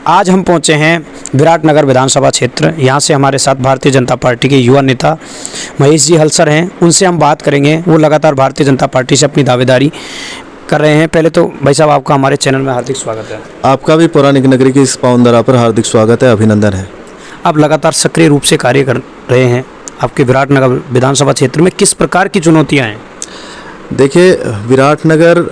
आज हम पहुंचे हैं विराटनगर विधानसभा क्षेत्र। यहां से हमारे साथ भारतीय जनता पार्टी के युवा नेता महेश जी हलसर हैं। उनसे हम बात करेंगे। वो लगातार भारतीय जनता पार्टी से अपनी दावेदारी कर रहे हैं। पहले तो भाई साहब, आपका हमारे चैनल में हार्दिक स्वागत है। आपका भी पौराणिक नगरी की इस पावन धरा पर हार्दिक स्वागत है, अभिनंदन है। आप लगातार सक्रिय रूप से कार्य कर रहे हैं। आपके विराटनगर विधानसभा क्षेत्र में किस प्रकार की चुनौतियाँ हैं? देखिए, विराटनगर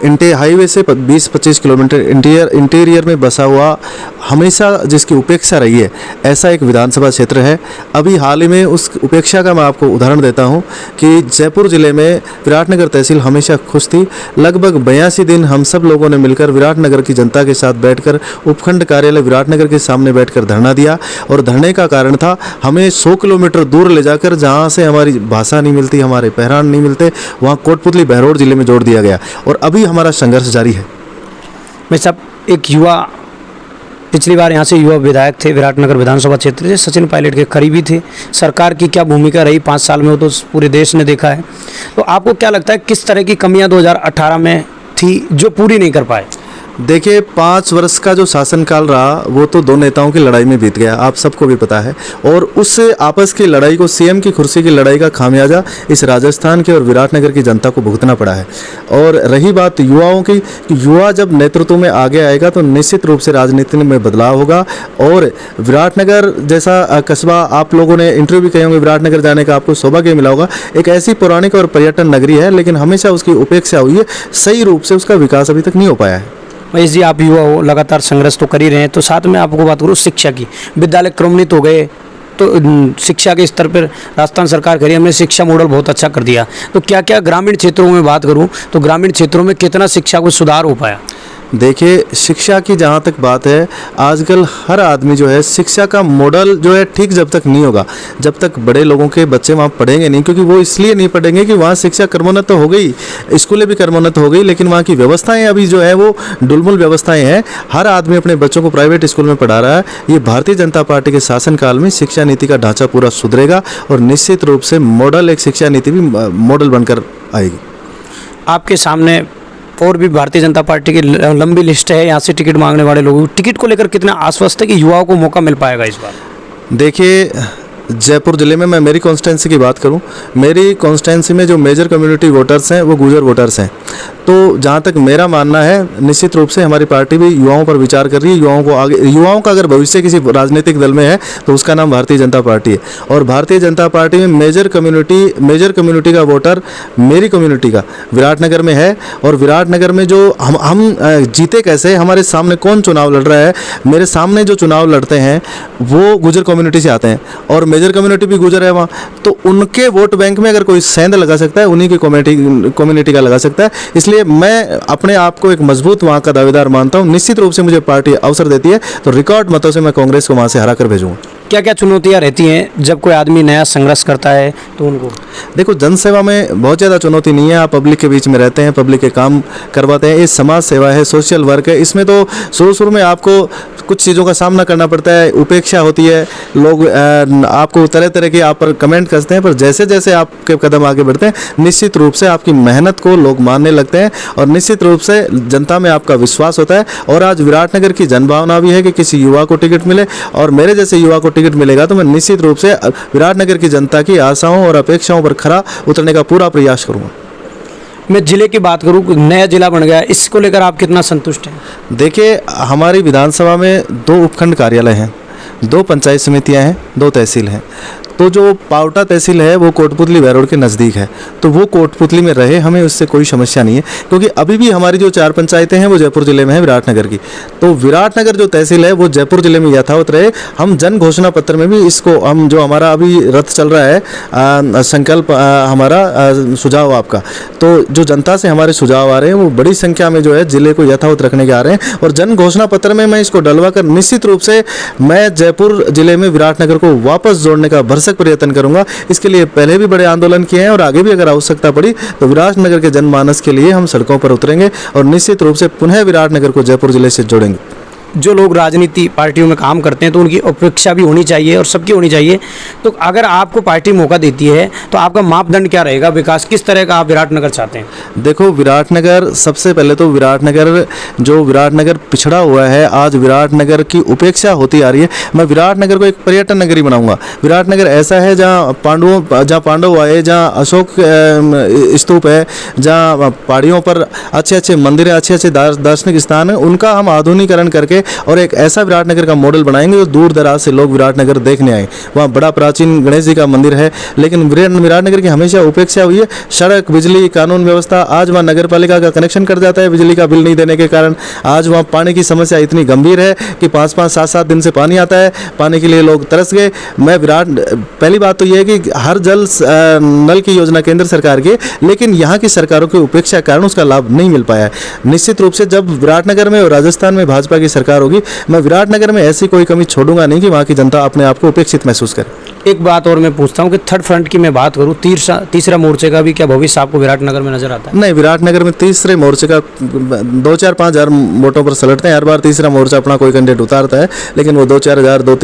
हाईवे से 20-25 किलोमीटर इंटीरियर में बसा हुआ, हमेशा जिसकी उपेक्षा रही है, ऐसा एक विधानसभा क्षेत्र है। अभी हाल ही में उस उपेक्षा का मैं आपको उदाहरण देता हूं कि जयपुर ज़िले में विराटनगर तहसील हमेशा खुश थी। लगभग 82 दिन हम सब लोगों ने मिलकर विराटनगर की जनता के साथ बैठकर उपखंड कार्यालय विराटनगर के सामने बैठकर धरना दिया। और धरने का कारण था, हमें 100 किलोमीटर दूर ले जाकर, जहाँ से हमारी भाषा नहीं मिलती, हमारे पहरान नहीं मिलते, वहाँ कोटपुतली बहरोड जिले में जोड़ दिया गया। और अभी हमारा संघर्ष जारी है। मैं सब एक युवा, पिछली बार यहाँ से युवा विधायक थे विराटनगर विधानसभा क्षेत्र से, सचिन पायलट के करीबी थे। सरकार की क्या भूमिका रही 5 साल में, वो तो पूरे देश ने देखा है। तो आपको क्या लगता है, किस तरह की कमियां 2018 में थी जो पूरी नहीं कर पाए? देखिए, 5 वर्ष का जो शासनकाल रहा, वो तो दो नेताओं की लड़ाई में बीत गया, आप सबको भी पता है। और उस आपस की लड़ाई को, सीएम की कुर्सी की लड़ाई का खामियाजा इस राजस्थान के और विराटनगर की जनता को भुगतना पड़ा है। और रही बात युवाओं की, युवा जब नेतृत्व में आगे आएगा तो निश्चित रूप से राजनीति में बदलाव होगा। और विराटनगर जैसा कस्बा, आप लोगों ने इंटरव्यू भी किए होंगे, विराटनगर जाने का आपको सौभाग्य मिला होगा। एक ऐसी पौराणिक और पर्यटन नगरी है, लेकिन हमेशा उसकी उपेक्षा हुई है, सही रूप से उसका विकास अभी तक नहीं हो पाया है। महेश जी, आप युवा हो, लगातार संघर्ष तो कर ही रहे हैं। तो साथ में आपको बात करूँ शिक्षा की, विद्यालय क्रमोन्नत हो गए, तो शिक्षा के स्तर पर राजस्थान सरकार करी, हमने शिक्षा मॉडल बहुत अच्छा कर दिया। तो क्या क्या ग्रामीण क्षेत्रों में बात करूँ तो ग्रामीण क्षेत्रों में कितना शिक्षा को सुधार हो पाया? देखिए, शिक्षा की जहाँ तक बात है, आजकल हर आदमी जो है, शिक्षा का मॉडल जो है ठीक जब तक नहीं होगा, जब तक बड़े लोगों के बच्चे वहाँ पढ़ेंगे नहीं। क्योंकि वो इसलिए नहीं पढ़ेंगे कि वहाँ शिक्षा क्रमोन्नत तो हो गई, स्कूलें भी क्रमोन्नत हो गई, लेकिन वहाँ की व्यवस्थाएं अभी जो है वो डुलमुल व्यवस्थाएं हैं। हर आदमी अपने बच्चों को प्राइवेट स्कूल में पढ़ा रहा है। ये भारतीय जनता पार्टी के शासनकाल में शिक्षा नीति का ढांचा पूरा सुधरेगा और निश्चित रूप से मॉडल, एक शिक्षा नीति भी मॉडल बनकर आएगी। आपके सामने और भी भारतीय जनता पार्टी की लंबी लिस्ट है, यहाँ से टिकट मांगने वाले लोग। टिकट को लेकर कितना आश्वस्त है कि युवाओं को मौका मिल पाएगा इस बार? देखिए, जयपुर ज़िले में मैं मेरी कॉन्स्टिट्यूंसी की बात करूं, मेरी कॉन्स्टिट्यूंसी में जो मेजर कम्युनिटी वोटर्स हैं वो गुर्जर वोटर्स हैं। तो जहां तक मेरा मानना है, निश्चित रूप से हमारी पार्टी भी युवाओं पर विचार कर रही है। युवाओं को आगे, युवाओं का अगर भविष्य किसी राजनीतिक दल में है तो उसका नाम भारतीय जनता पार्टी है। और भारतीय जनता पार्टी में मेजर कम्युनिटी का वोटर मेरी कम्युनिटी का विराटनगर में है। और विराटनगर में जो हम जीते कैसे, हमारे सामने कौन चुनाव लड़ रहा है, मेरे सामने जो चुनाव लड़ते हैं वो गुर्जर कम्युनिटी से आते हैं और मेजर कम्युनिटी भी गुजर है वहाँ। तो उनके वोट बैंक में अगर कोई सेंध लगा सकता है, उन्हीं की कम्युनिटी का लगा सकता है। इसलिए मैं अपने आप को एक मजबूत वहाँ का दावेदार मानता हूँ। निश्चित रूप से मुझे पार्टी अवसर देती है तो रिकॉर्ड मतों से मैं कांग्रेस को वहाँ से हरा कर भेजूँगा। क्या क्या चुनौतियाँ रहती हैं जब कोई आदमी नया संघर्ष करता है तो उनको? देखो, जनसेवा में बहुत ज़्यादा चुनौती नहीं है। आप पब्लिक के बीच में रहते हैं, पब्लिक के काम करवाते हैं, ये समाज सेवा है, सोशल वर्क है। इसमें तो शुरू में आपको कुछ चीज़ों का सामना करना पड़ता है, उपेक्षा होती है, लोग आपको तरह तरह के आप पर कमेंट करते हैं। पर जैसे जैसे आपके कदम आगे बढ़ते हैं, निश्चित रूप से आपकी मेहनत को लोग मानने लगते हैं और निश्चित रूप से जनता में आपका विश्वास होता है। और आज विराटनगर की जनभावना भी है कि किसी युवा को टिकट मिले, और मेरे जैसे युवा को टिकट मिलेगा तो मैं निश्चित रूप से विराटनगर की जनता की आशाओं और अपेक्षाओं पर खरा उतरने का पूरा प्रयास करूँगा। मैं जिले की बात करूँ, नया जिला बन गया, इसको लेकर आप कितना संतुष्ट हैं? देखिए, हमारी विधानसभा में 2 उपखंड कार्यालय हैं, 2 पंचायत समितियां हैं, 2 तहसील हैं। तो जो पावटा तहसील है वो कोटपुतली बहरोड के नज़दीक है, तो वो कोटपुतली में रहे, हमें उससे कोई समस्या नहीं है। क्योंकि अभी भी हमारी जो 4 पंचायतें हैं वो जयपुर ज़िले में है, विराटनगर की। तो विराटनगर जो तहसील है वो जयपुर ज़िले में यथावत रहे। हम जन घोषणा पत्र में भी इसको, हम जो हमारा अभी रथ चल रहा है, संकल्प हमारा सुझाव आपका, तो जो जनता से हमारे सुझाव आ रहे हैं वो बड़ी संख्या में जो है ज़िले को यथावत रखने के आ रहे हैं। और जन घोषणा पत्र में मैं इसको डलवा कर निश्चित रूप से मैं जयपुर ज़िले में विराटनगर को वापस जोड़ने का भरसक प्रयत्न करूंगा। इसके लिए पहले भी बड़े आंदोलन किए हैं और आगे भी अगर आवश्यकता पड़ी तो विराटनगर के जनमानस के लिए हम सड़कों पर उतरेंगे और निश्चित रूप से पुनः विराटनगर को जयपुर जिले से जोड़ेंगे। जो लोग राजनीति पार्टियों में काम करते हैं तो उनकी अपेक्षा भी होनी चाहिए और सबकी होनी चाहिए। तो अगर आपको पार्टी मौका देती है तो आपका मापदंड क्या रहेगा? विकास किस तरह का आप विराटनगर चाहते हैं? देखो, विराटनगर सबसे पहले तो विराटनगर पिछड़ा हुआ है, आज विराटनगर की उपेक्षा होती आ रही है। मैं विराटनगर को एक पर्यटन नगरी बनाऊंगा। विराटनगर ऐसा है जहाँ पांडव आए, जहाँ अशोक स्तूप है, जहाँ पहाड़ियों पर अच्छे अच्छे मंदिर है, अच्छे अच्छे दार्शनिक स्थान है, उनका हम आधुनिकीकरण करके और एक ऐसा विराटनगर का मॉडल बनाएंगे जो दूर दराज से लोग विराटनगर देखने आए। वहाँ बड़ा प्राचीन गणेश जी का मंदिर है, लेकिन विराटनगर की हमेशा उपेक्षा हुई है। सड़क, बिजली, कानून व्यवस्था, आज वहाँ नगर पालिका का कनेक्शन कट जाता है बिजली का बिल नहीं देने के कारण। आज वहाँ पानी की समस्या इतनी गंभीर है कि 5-5, 7-7 दिन से पानी आता है, पानी के लिए लोग तरस गए। पहली बात तो यह है कि हर जल नल की योजना केंद्र सरकार की, लेकिन यहाँ की सरकारों की उपेक्षा के कारण उसका लाभ नहीं मिल पाया है। निश्चित रूप से जब विराटनगर में और राजस्थान में भाजपा की सरकार होगी, मैं विराटनगर में ऐसी कोई कमी छोड़ूंगा नहीं कि वहाँ की जनता अपने आप को उपेक्षित महसूस करे। एक बात और मैं पूछता हूँ कि थर्ड फ्रंट की मैं बात करूँ, तीसरा मोर्चे का भी क्या भविष्य आपको विराटनगर में नजर आता है? नहीं, विराटनगर में तीसरे मोर्चे का 2-4-5 हज़ार वोटों पर सलटते हैं हर बार। तीसरा मोर्चा अपना कोई कैंडिडेट उतारता है, लेकिन वो 2-4 हज़ार 2-3